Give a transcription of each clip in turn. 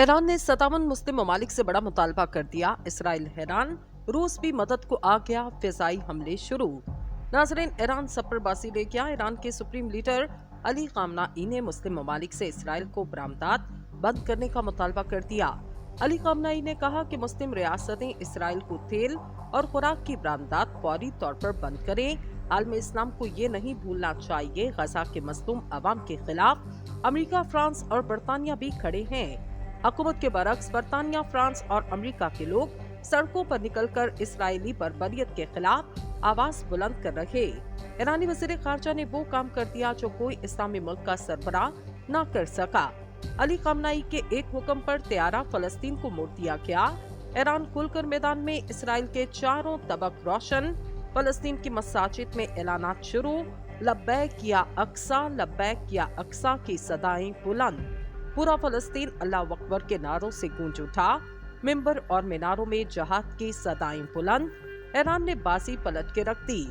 Iran ने 57 मुस्लिम ममालिक से बड़ा मुतालबा कर दिया। इसराइल हैरान, रूस भी मदद को आ गया, फिजाई हमले शुरू। नाजरीन, ईरान सब पर बासी ले गया। ईरान के सुप्रीम लीडर अली खामनाई ने मुस्लिम ममालिक से इसराइल को बरामदात बंद करने का मुतालबा कर दिया। अली खामनाई ने कहा कि मुस्लिम रियासतें इसराइल को तेल और खुराक की बरामदात फौरी तौर पर बंद करें। आलम इस्लाम को ये नहीं भूलना चाहिए, गजा के मजलूम अवाम के खिलाफ अमेरिका, फ्रांस और बरतानिया भी खड़े हैं। हुकूमत के बरक्स बरतानिया, फ्रांस और अमेरिका के लोग सड़कों पर निकलकर इसराइली बर्बरियत के खिलाफ आवाज बुलंद कर रहे। ईरानी वज़ीर ख़ारजा ने वो काम कर दिया जो कोई इस्लामी मुल्क का सरबराह न कर सका। अली खामनाई के एक हुक्म पर तैयारा फ़लस्तीन को मोड़ दिया गया। ईरान खुलकर मैदान में, इसराइल के चारों तबक रोशन। फ़लस्तीन की मसाजिद में ऐलानात शुरू। लब्बैक या अक्सा, लब्बैक या अक्सा की सदाएं बुलंद। पूरा फ़लस्तीन अल्लाह अकबर के नारों से गूंज उठा। मिंबर और मीनारों में जहाद की सदाएं बुलंद। ईरान ने बाजी पलट के रख दी।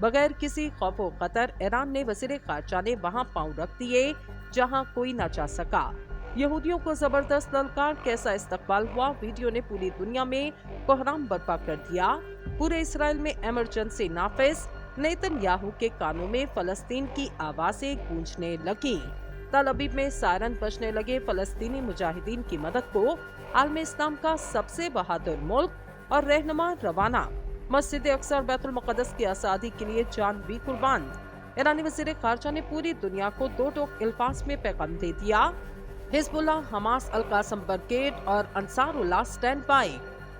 बगैर किसी खौफ व खतर ईरान ने वज़ीर ख़ारजा ने वहां पांव रख दिए जहां कोई न जा सका। यहूदियों को जबरदस्त ललकार, कैसा इस्तकबाल हुआ। वीडियो ने पूरी दुनिया में कोहराम बर्पा कर दिया। पूरे इसराइल में इमरजेंसी नाफिज। नेतन्याहू के कानों में फ़लस्तीन की आवाजें गूंजने लगी। तल अबीब में सायरन बजने लगे। फ़लस्तीनी मुजाहिदीन की मदद को आलम इस्लाम का सबसे बहादुर मुल्क और रहनुमा रवाना। मस्जिद अक्सा और बैतुल मुक़द्दस की आज़ादी के लिए जान भी कुर्बान। ईरानी वज़ीर ख़ारजा ने पूरी दुनिया को दो टोक अल्फाज में पैगाम दे दिया। हिज़्बुल्लाह, हमास, अल कासम ब्रिगेड और अंसारुल्लाह स्टैंड बाय।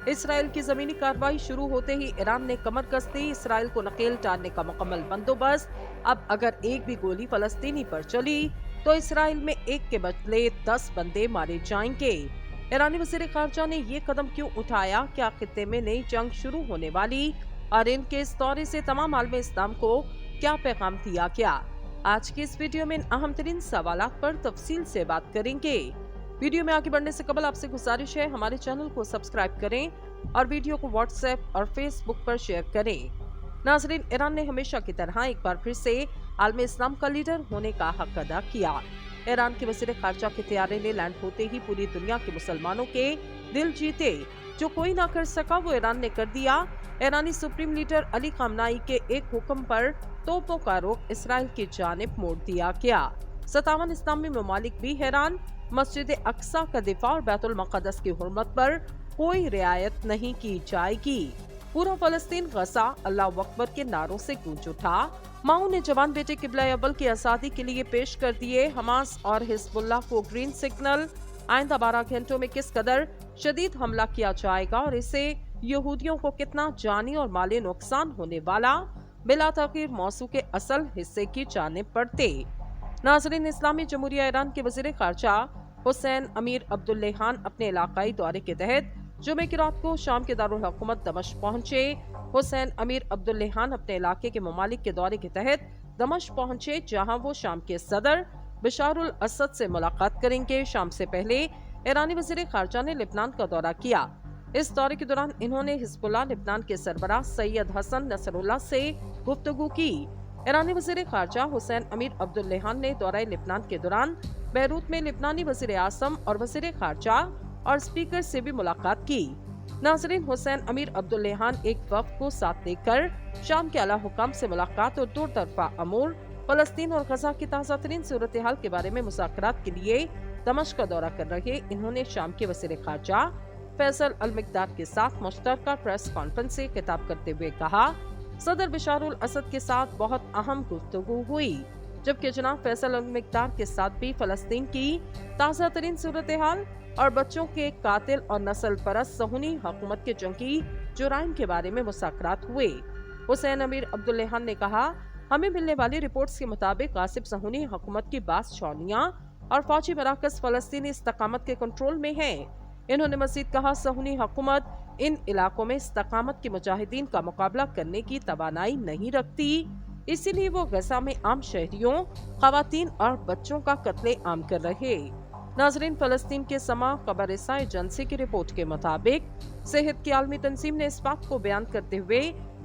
इसराइल की जमीनी कार्रवाई शुरू होते ही ईरान ने कमर कस दी। इसराइल को नकेल टारने का मुकम्मल बंदोबस्त। अब अगर एक भी गोली फ़लस्तीनी पर चली तो इसराइल में एक के बदले 10 बंदे मारे जाएंगे। ईरानी वज़ीर ख़ारजा ने ये कदम क्यों उठाया? क्या खित्ते में नई जंग शुरू होने वाली और इनके इस दौरे से तमाम आलम इस्लाम को क्या पैगाम दिया गया? आज की इस वीडियो में इन अहम तरीन सवालात पर तफसील से बात करेंगे। वीडियो में आगे बढ़ने से कबल आपसे गुजारिश है, हमारे चैनल को सब्सक्राइब करें और वीडियो को व्हाट्सएप और फेसबुक पर शेयर करें। नाजरीन, ईरान ने हमेशा की तरह एक बार फिर से आलम इस्लाम का लीडर होने का हक अदा किया। ईरान के वज़ीर ख़ारजा के तैयारे ने लैंड होते ही पूरी दुनिया के मुसलमानों के दिल जीते। जो कोई ना कर सका वो ईरान ने कर दिया। ईरानी सुप्रीम लीडर अली खामनाई के एक हुक्म पर तोपों का रुख इसराइल की जानिब मोड़ दिया गया। 57 इस्लामी ममालिक भी हैरान। मस्जिद अक्सा का दिफा और बैतुल मुक़द्दस की हुर्मत पर कोई रियायत नहीं की जाएगी। पूरा फ़लस्तीन गजा अल्लाह अकबर के नारों से गूंज उठा। माओ ने जवान बेटे किबला अव्वल की आज़ादी के लिए पेश कर दिए। हमास और हिज़्बुल्लाह को ग्रीन सिग्नल। आइंदा 12 घंटों में किस कदर शदीद हमला किया जाएगा और इससे यहूदियों को कितना जानी और माली नुकसान होने वाला, बिला तग़यीर मौज़ू के असल हिस्से की जानिब बढ़ते। नाज़रीन, इस्लामी जमहूरिया ईरान के वज़ीर ख़ारजा हुसैन अमीर अब्दुल्लेहान अपने इलाकाई दौरे के तहत जुमे की रात को शाम के दारुल हुकूमत दमिश्क पहुंचे। हुसैन अमीर अब्दुल्लेहान अपने इलाके के ममालिक के दौरे के तहत दमिश्क पहुंचे, जहां वो शाम के सदर बशारुल असद से मुलाकात करेंगे। शाम से पहले ईरानी वज़ीर ख़ारजा ने लेबनान का दौरा किया। इस दौरे के दौरान इन्होंने हिज़्बुल्लाह लेबनान के सरबराह सैयद हसन नसरुल्लाह से गुफ्तगू की। ईरानी वज़ीर ख़ारजा हुसैन अमीर अब्दुल्लेहान ने दौरे लेबनान के दौरान बैरूत में लेबनानी वज़ीर आज़म और वज़ीर ख़ारजा और स्पीकर से भी मुलाकात की। नाज़रीन, हुसैन अमीर अब्दुल्लेहान एक वफ़द को साथ लेकर शाम के आला हुकाम से मुलाकात और दो तरफा अमूर, फ़लस्तीन और गजा की ताज़ा तरीन सूरत हाल के बारे में मुज़ाकरात के लिए दमिश्क का दौरा कर रहे। इन्होंने शाम के वज़ीर ख़ारजा फैसल अल मिक़दाद के साथ मुश्तरका प्रेस कॉन्फ्रेंस से खिताब करते हुए कहा, सदर बशारुल असद के साथ बहुत अहम गुफ्तगू हुई, जबकि जनाब फैसल अल मिक़दाद के साथ भी फ़लस्तीन की ताज़ा तरीन सूरत हाल और बच्चों के कातिल और नस्ल परस्त सहूनी हुकूमत के जंगी जुराइम के बारे में मुज़ाकरात हुए। हुसैन अमीर अब्दुल्लेहान ने कहा, हमें मिलने वाली रिपोर्ट्स के मुताबिक गासिब सहूनी हुकूमत की बादशाहियां और फौजी मराकज़ फ़लस्तीनी इस्तकामत के कंट्रोल में हैं। इन्होंने मज़ीद कहा, सहूनी हुकूमत इन इलाकों में इस्तकामत के मुजाहिदीन का मुकाबला करने की तवानाई नहीं रखती, इसीलिए वो गजा में आम शहरियों, ख़वातीन और बच्चों का कत्ले आम कर रहे। नाजरीन, फ़लस्तीन के समा खबर-ए-रसा एजेंसी की रिपोर्ट के मुताबिक सेहत की आलमी तंजीम ने इस बात को बयान करते हुए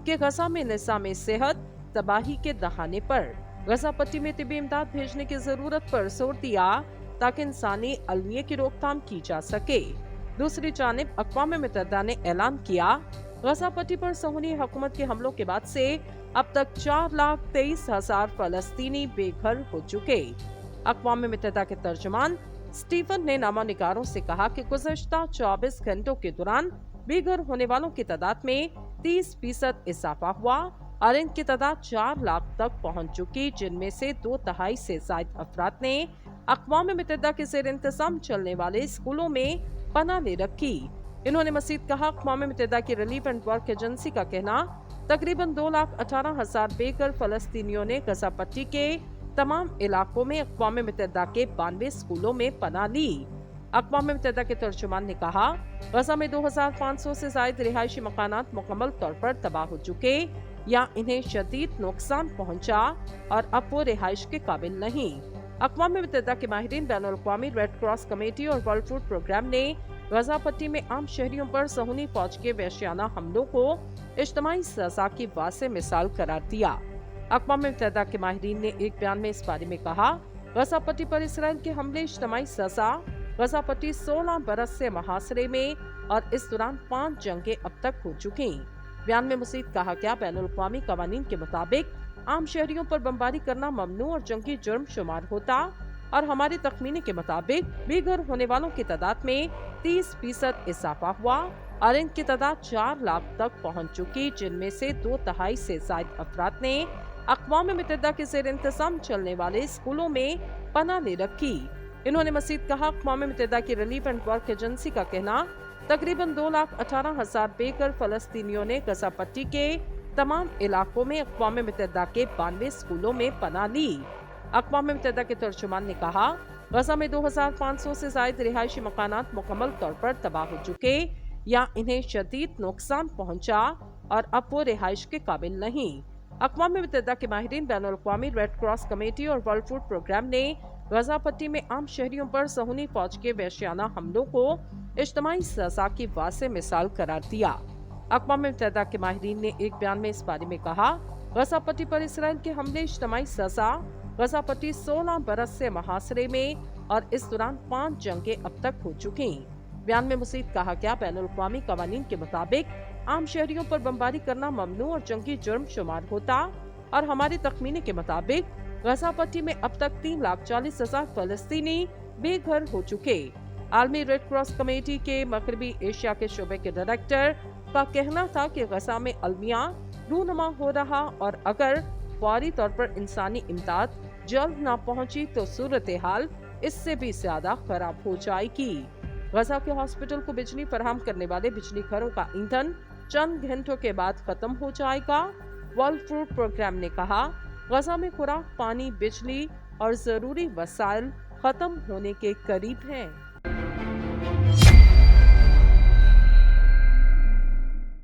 कि गजा में निज़ाम सेहत तबाही के दहाने पर गजा पट्टी में तिब्बी इमदाद भेजने की जरूरत पर जोर दिया ताकि इंसानी अलमिया की रोकथाम की जा सके। दूसरी जानिब अक़वाम मुत्तहिदा ने ऐलान किया, गजा पट्टी पर सहूनी हुकूमत के हमलों के बाद से अब तक 4,23,000 फलस्तीनी बेघर हो चुके। अक़वाम मुत्तहिदा के तर्जुमान स्टीफन ने नामोनिगारों से कहा कि गुज़श्ता 24 घंटों के दौरान बेघर होने वालों की तादाद में 30% इजाफा हुआ और इनकी तादाद 4 लाख तक पहुंच चुकी, जिनमें से 2/3 से ज़ायद अफराद ने अक़वाम मुत्तहिदा के ज़ेर इंतज़ाम चलने वाले स्कूलों में पनाह ले रखी। इन्होंने मज़ीद कहा, अक़वाम मुत्तहिदा की रिलीफ एंड वर्क एजेंसी का कहना तकरीबन 2,18,000 बेघर फलस्तीनियों ने गजा पट्टी के तमाम इलाकों में अक़वाम मुत्तहिदा के 92 स्कूलों में पनाह ली। अक़वाम मुत्तहिदा के तर्जुमान ने कहा, गजा में 2,500 से ज़ायद रिहायशी मकानात मुकम्मल तौर पर तबाह हो चुके या इन्हें शदीद नुकसान पहुंचा और अब वो रिहाइश के काबिल नहीं। अक़वाम मुत्तहिदा के माहिरीन, बैनुल अक़वामी रेड क्रॉस कमेटी और वर्ल्ड फूड प्रोग्राम ने गजा पट्टी में आम शहरियों पर सहूनी फौज के वहशियाना हमलों को इज्तिमाई सजा की वाज़ेह मिसाल करार दिया। अक़वाम मुत्तहिदा के माहिरीन ने एक बयान में इस बारे में कहा, गजा पट्टी पर इसराइल के हमले इज्तिमाई सजा। गजा पट्टी 16 बरस से मुहासरे में और इस दौरान 5 जंगें अब तक हो चुकी। बयान में मज़ीद कहा गया, बैनुल अक़वामी क़वानीन के मुताबिक आम शहरियों पर बमबारी करना ममनू और जंगी जुर्म शुमार होता और हमारे तखमीने के मुताबिक बेघर होने वालों की तादाद में 30% इजाफा हुआ और इनकी तादाद 4 लाख तक पहुंच चुकी, जिनमें से 2/3 से ज़ायद अफराद ने अक़वाम मुत्तहिदा के ज़ेर इंतज़ाम चलने वाले स्कूलों में पनाह ले रखी। इन्होंने मज़ीद कहा, अक़वाम मुत्तहिदा की रिलीफ एंड वर्क एजेंसी का कहना तकरीबन 2,18,000 बेघर फलस्तीनियों ने गजा पट्टी के तमाम इलाकों में अक़वाम मुत्तहिदा के 92 स्कूलों में पनाह ली। अक़वाम मुत्तहिदा के तर्जुमान ने कहा, गजा में 2,500 से ज़ायद रिहायशी मकानात मुकम्मल तौर पर तबाह हो चुके या इन्हें शदीद नुकसान पहुंचा और अब वो रिहाइश के काबिल नहीं। अक़वाम मुत्तहिदा के माहिरीन, बैनुल अक़वामी रेड क्रॉस कमेटी और वर्ल्ड फूड प्रोग्राम ने गजा पट्टी में आम शहरियों पर सहूनी फौज के वहशियाना हमलों को इज्तिमाई सजा की वाज़ेह मिसाल करार दिया। अक़वाम मुत्तहिदा के माहिरीन ने एक बयान में इस बारे में कहा, गजा पट्टी पर इसराइल के हमले इज्तिमाई सजा। गजा पट्टी 16 बरस से मुहासरे में और इस दौरान 5 जंगें अब तक हो चुकी। बयान में मज़ीद कहा गया, बैनुल अक़वामी क़वानीन के मुताबिक आम शहरियों पर बमबारी करना ममनू और जंगी जुर्म शुमार होता और हमारे तखमीने के मुताबिक गजा पट्टी में अब तक 3,40,000 फलस्तीनी बेघर हो चुके। आलमी रेड क्रॉस कमेटी के मगरबी एशिया के शोबे के डायरेक्टर का कहना था कि गजा में अलमिया रूनुमा हो रहा और अगर फौरी तौर पर इंसानी इमदाद जल्द न पहुंची तो सूरत हाल इससे भी ज्यादा खराब हो जाएगी। गजा के हॉस्पिटल को बिजली फराहम करने वाले बिजली घरों का ईंधन चंद घंटों के बाद खत्म हो जाएगा। वर्ल्ड फूड प्रोग्राम ने कहा, गजा में खुराक, पानी, बिजली और जरूरी वसाइल खत्म होने के करीब हैं।